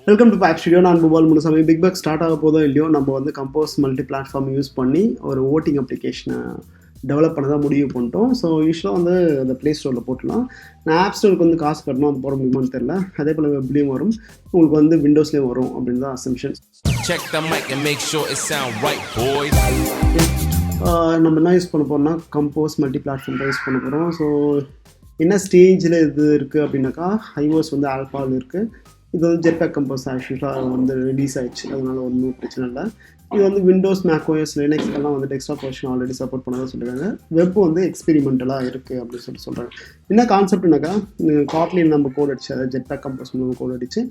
Welcome to back studio. நான் mobile முழுசாமி. Bigg Boss start ஆக போதோ இல்லையோ, நம்ம வந்து கம்போஸ் மல்டி பிளாட்ஃபார்ம் யூஸ் பண்ணி ஒரு ஓட்டிங் அப்ளிகேஷனை டெவலப் பண்ண தான் முடிவு பண்ணிட்டோம். ஸோ யூஸ்வலாக வந்து அந்த ப்ளே ஸ்டோரில் போட்டுலாம். நான் ஆப் ஸ்டோருக்கு வந்து காசு கட்டணும், அது போட முடியுமான்னு தெரியல. அதே போல் வெப்லேயும் வரும், உங்களுக்கு வந்து விண்டோஸ்லேயும் வரும் அப்படின்னு தான் அசம்ஷன்ஸ். நம்ம என்ன யூஸ் பண்ண போகிறோம்னா கம்போஸ் மல்டி பிளாட்ஃபார்ம் தான் யூஸ் பண்ண போகிறோம். ஸோ என்ன ஸ்டேஜில் இது இருக்குது அப்படின்னாக்கா, ஐஓஎஸ் வந்து ஆல்ஃபாவில் இருக்குது. இது வந்து ஜெட்பேக் கம்போஸ் ஆக்சுவலாக வந்து ரிலீஸ் ஆயிடுச்சு, அதனால ஒன்றும் பிரச்சனை இல்லை. இது வந்து விண்டோஸ், மேக்ஓஎஸ், லினக்ஸ்லாம் வந்து டெஸ்க்டாப் வெர்ஷன் ஆல்ரெடி சப்போர்ட் பண்ணதான் சொல்லியிருக்காங்க. வெப் வந்து எக்ஸ்பெரிமெண்டலாக இருக்குது அப்படின்னு சொல்கிறாங்க. என்ன கான்செப்ட்னாக்கா, காட்லின் நம்ம கோட் அடிச்சு, அதாவது ஜெட்பேக் கம்போஸ் மூலம் கோட் அடிச்சு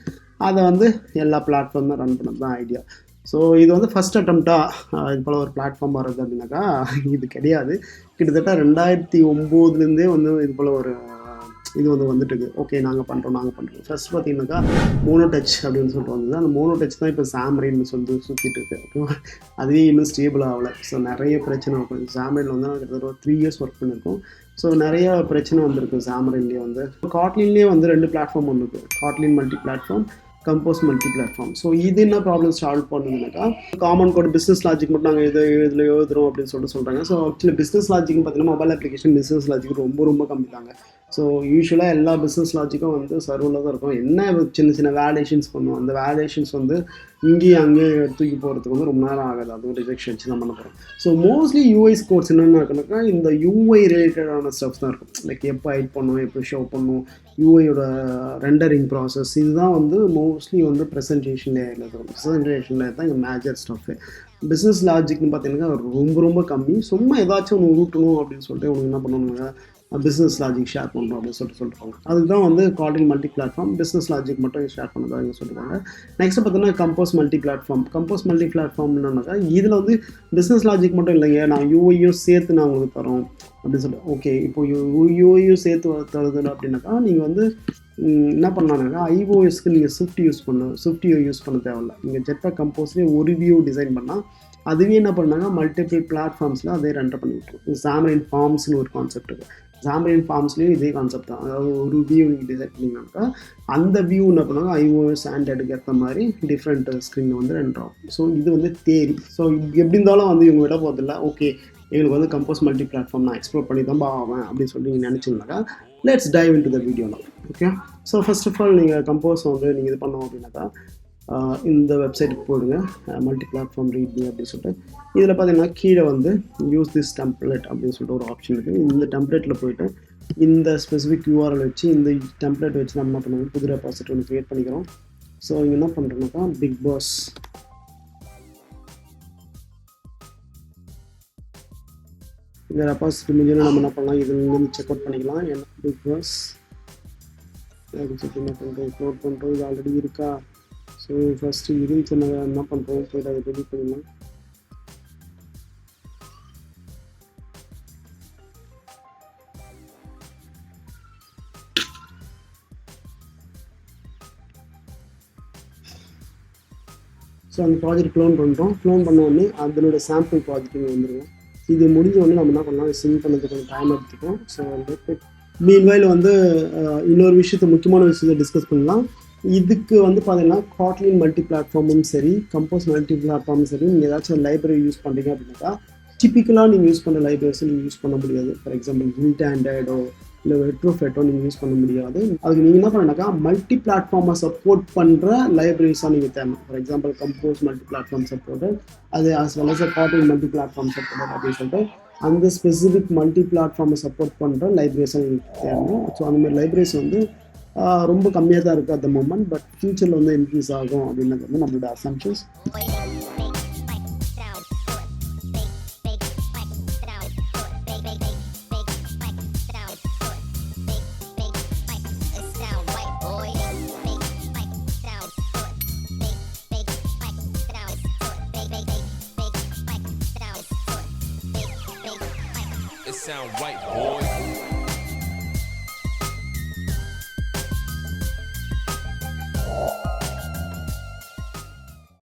அதை வந்து எல்லா பிளாட்ஃபார்ம் தான் ரன் பண்ணது தான் ஐடியா. ஸோ இது வந்து ஃபஸ்ட் அட்டம்ப்டாக இது போல் ஒரு பிளாட்ஃபார்ம் வர்றது அப்படின்னாக்கா இது கிடையாது. கிட்டத்தட்ட 2009 வந்து இது போல் ஒரு இது வந்து வந்துட்டுருக்கு. ஓகே, நாங்கள் பண்ணுறோம். ஃபர்ஸ்ட் பார்த்தீங்கன்னாக்கா மோனோ டச் அப்படின்னு சொல்லிட்டு வந்தது. அந்த மோனோ டச் தான் இப்போ சாம்ரைன்னு சொல்லிட்டு சுற்றிட்டு இருக்கு. ஓகேவா, அதுவே இன்னும் ஸ்டேபிள் ஆகலை. ஸோ நிறைய பிரச்சனை இருக்கும். சாம்ரைனில் வந்து கிட்டத்தட்ட ஒரு 3 years ஒர்க் பண்ணியிருக்கோம். ஸோ நிறைய பிரச்சனை வந்திருக்கு சாம்ரைன்லேயே வந்து. காட்லின்லேயே வந்து 2 பிளாட்ஃபார்ம் ஒன்று இருக்குது, Kotlin multi platform, compose multi platform. So இது என்ன ப்ராப்ளம் சால்வ் பண்ணுதுனாக்கா, காமன் கோட் பிஸ்னஸ் லாஜிக் மட்டும் நாங்கள் இதில் எழுதுறோம் அப்படின்னு சொல்கிறாங்க. ஸோ ஆக்சுவலி பிஸ்னஸ் லாஜிக்னு பார்த்தீங்கன்னா மொபைல் அப்ளிகேஷன் பிஸ்னஸ் லாஜிக் ரொம்ப கம்மி தாங்க. ஸோ யூஸ்வலாக எல்லா பிஸ்னஸ் லாஜிக்கும் வந்து சர்வரில் தான் இருக்கும். என்ன சின்ன வேலிடேஷன்ஸ் பண்ணுவோம், அந்த வேலிடேஷன்ஸ் வந்து இங்கேயும் அங்கேயும் தூக்கி போகிறதுக்கு வந்து ரொம்ப நேரம் ஆகாது. அதுவும் ரிஜெக்ஷன் வச்சு தான் பண்ண போகிறோம். ஸோ மோஸ்ட்லி யூஐ கோர்ஸ் என்னென்ன இருக்குனாக்கா, இந்த யூஐ ரிலேட்டடான ஸ்டெப்ஸ் தான் இருக்கும். லைக் எப்போ ஹைட் பண்ணணும், எப்போ ஷோ பண்ணணும், யூஐயோட ரெண்டரிங் ப்ராசஸ், இதுதான் வந்து மோஸ்ட்லி வந்து ப்ரெசன்டேஷன் லேயரில் இருக்கும். ப்ரெசன்டேஷன் லேயர் தான் இங்கே மேஜர் ஸ்டஃப்பு. பிஸ்னஸ் லாஜிக்னு பார்த்தீங்கன்னா ரொம்ப கம்மி. சும்மா ஏதாச்சும் ஒன்று உருட்டணும் அப்படின்னு சொல்லிட்டு உனக்கு என்ன பண்ணணுங்க, பிஸ்னஸ் லாஜிக் ஷேர் பண்ணுறோம் அப்படின்னு சொல்லிட்டு அதுக்கு தான் வந்து காட்லின் மல்டி பிளாட்ஃபார்ம் பிஸ்னஸ் லாஜிக் மட்டும் ஷேர் பண்ணதாக இங்கே சொல்லியிருக்காங்க. நெக்ஸ்ட் பார்த்தீங்கன்னா கம்போஸ் மல்டி பிளாட்ஃபார்ம்னாக்கா இதில் வந்து பிஸ்னஸ் லாஜிக் மட்டும் இல்லைங்க, நான் யூஐயும் சேர்த்து நான் உங்களுக்கு தரோம் அப்படின்னு சொல்லிட்டு. ஓகே, இப்போ யூஐயும் சேர்த்து தருது அப்படின்னாக்கா நீங்கள் வந்து என்ன பண்ணலான்னாக்கா, ஐஓஎஸ்க்கு நீங்கள் ஸ்விஃப்ட் யூஸ் பண்ண தேவையில்லை. நீங்கள் ஜெட்பேக் கம்போஸ்லேயே ஒரு வியூ டிசைன் பண்ணால் அதுவே என்ன பண்ணாங்க, மல்டிபிள் பிளாட்ஃபார்ம்ஸில் அதே ரெண்டர் பண்ணிவிட்டுரும். சாம்ரைன் ஃபார்ம்ஸ்னு ஒரு கான்செப்ட் இருக்குது. சாம்ரைன் ஃபார்ம்ஸ்லேயும் இதே கான்செப்ட் தான். அதாவது ஒரு வியூ நீங்கள் டிசைன் பண்ணிங்கனாக்கா அந்த வியூ என்ன பண்ணுவாங்க, ஐஓஎஸ் ஆண்ட்ராய்டுக்கு ஏற்ற மாதிரி டிஃப்ரெண்ட் ஸ்க்ரீன் வந்து ரெண்டர் ஆகும். ஸோ இது வந்து தேரி. ஸோ எப்படி இருந்தாலும் வந்து இவங்க விட போதில்லை. ஓகே, எங்களுக்கு வந்து கம்போஸ் மல்டி பிளாட்ஃபார்ம் நான் எக்ஸ்ப்ளோர் பண்ணி தான் ஆவேன் அப்படின்னு சொல்லி நீங்கள் நினச்சிங்கனாக்கா, let's dive into the video now. Okay, so first of all நீங்கள் கம்போஸ் வந்து நீங்கள் இது பண்ணோம் அப்படின்னாக்கா, இந்த வெப்சைட்டுக்கு போடுங்க, மல்டி பிளாட்ஃபார்ம் ரீட் மீ அப்படின்னு சொல்லிட்டு. இதில் பார்த்தீங்கன்னா கீழே வந்து யூஸ் திஸ் டெம்ப்ளேட் அப்படின்னு சொல்லிட்டு ஒரு ஆப்ஷன் இருக்குது. இந்த டெம்ப்ளேட்டில் போய்ட்டு இந்த ஸ்பெசிஃபிக் யூஆர்எல் வச்சு இந்த டெம்ப்ளேட் வச்சு நம்ம என்ன பண்ணுவோம், புது ரெபாசிட்டரி ஒன்று க்ரியேட் பண்ணிக்கிறோம். ஸோ இங்கே என்ன பண்ணுறோம்னாக்கா, பிக்பாஸ் இந்த ரெபாசிட்டரி முடிஞ்சோன்னா நம்ம என்ன பண்ணலாம், இதுலேருந்து செக் அவுட் பண்ணிக்கலாம். ஏன்னா பிக்பாஸ் அப்படின்னு சொல்லிட்டு என்ன பண்ணுறோம், அப்லோட் பண்ணுறோம். இது ஆல்ரெடி இருக்கா? ஸோ ஃபஸ்ட்டு இதுன்னு சொன்னதை என்ன பண்ணுறோம், போய்ட்டு அதை ரெடி பண்ணிடலாம். ஸோ அந்த ப்ராஜெக்ட் க்ளோன் பண்ணுறோம். க்ளோன் பண்ண உடனே அதனோட சாம்பிள் ப்ராஜெக்ட் வந்துடுவோம். இது முடிஞ்ச உடனே நம்ம என்ன பண்ணலாம், சிம் பண்ணதுக்கு கொஞ்சம் டைம் எடுத்துக்கிறோம். ஸோ வந்து மீன்வைல் வந்து இன்னொரு முக்கியமான விஷயத்தை டிஸ்கஸ் பண்ணலாம். இதுக்கு வந்து பார்த்தீங்கன்னா காட்லின் மல்டி பிளாட்ஃபார்மும் சரி, கம்போஸ் மல்டி பிளாட்ஃபார்மும் சரி, நீங்கள் ஏதாச்சும் ஒரு லைப்ரரி யூஸ் பண்ணுறீங்க அப்படின்னாக்கா, டிப்பிக்கலாக நீங்கள் யூஸ் பண்ணுற லைப்ரரிஸை நீங்கள் யூஸ் பண்ண முடியாது. ஃபார் எக்ஸாம்பிள் ஹில்ட் ஆண்ட்ராய்டோ இல்லை ரெட்ரோஃபெட்டோ நீங்கள் யூஸ் பண்ண முடியாது. அதுக்கு நீங்கள் என்ன பண்ணாக்கா, மல்டி பிளாட்ஃபார்மை சப்போர்ட் பண்ணுற லைப்ரரிஸாக நீங்கள் தேவை. For example compose multi platform support, அது as well as காட்லின் multi platform support அப்படின்னு சொல்லிட்டு அந்த ஸ்பெசிஃபிக் மல்டி பிளாட்ஃபார்மை சப்போர்ட் பண்ணுற லைப்ரரிஸாக உங்களுக்கு தேவை. ஸோ அந்த மாதிரி லைப்ரரிஸ் வந்து ரொம்ப கம்மியாக தான் இருக்குது அட் த மோமெண்ட். பட் ஃபியூச்சரில் வந்து இன்க்ரீஸ் ஆகும் அப்படின்றது வந்து நம்மளோட அசம்ஷன்ஸ். Sound right, boy.